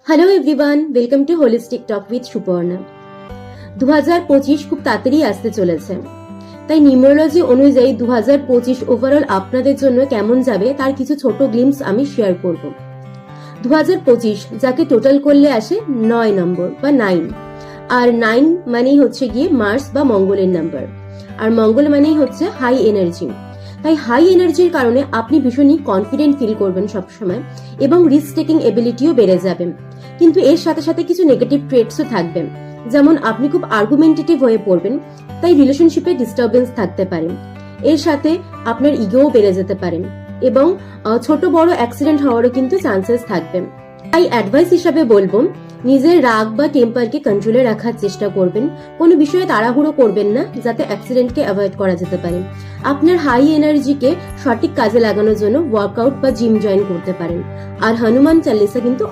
Hello everyone, welcome to holistic talk with Suparna. 2025 খুব তাড়াতাড়ি আসতে চলেছে, তাই নিউমারোলজি অনুযায়ী 2025 ওভারঅল আপনাদের জন্য কেমন যাবে তার কিছু ছোট গ্লিম্পস আমি শেয়ার করব। 2025 যাকে টোটাল করলে আসে 9 নম্বর বা 9, আর 9 মানেই হচ্ছে গিয়ে মার্স বা মঙ্গলের নাম্বার, আর মঙ্গল মানেই হচ্ছে হাই এনার্জি। তাই হাই এনার্জির কারণে আপনি ভীষণই কনফিডেন্ট ফিল করবেন সবসময় এবং রিস্ক টেকিং এবিলিটিও বেড়ে যাবে। কিন্তু এর সাথে সাথে কিছু নেগেটিভ ট্রেটসও থাকবে, যেমন আপনি খুব আর্গুমেন্টেটিভ হয়ে পড়বেন, তাই রিলেশনশিপে ডিস্টারবেন্স থাকতে পারে। এর সাথে আপনার ইগোও বেড়ে যেতে পারে এবং ছোট বড় অ্যাক্সিডেন্ট হওয়ারও কিন্তু চান্সেস থাকবে। তাই অ্যাডভাইস হিসাবে বলবো, নিজের রাগ বা টেম্পারকে কন্ট্রোলে রাখার চেষ্টা করবেন। কোনো বিষয়ে তাড়াহুড়ো করবেন না, যাতে অ্যাক্সিডেন্টকে অ্যাভয়েড করা যেতে পারে। আপনার হাই এনার্জিকে সঠিক কাজে লাগানোর জন্য ওয়ার্কআউট বা জিম জয়েন করতে পারেন। আর হনুমান চালিসা কিন্তু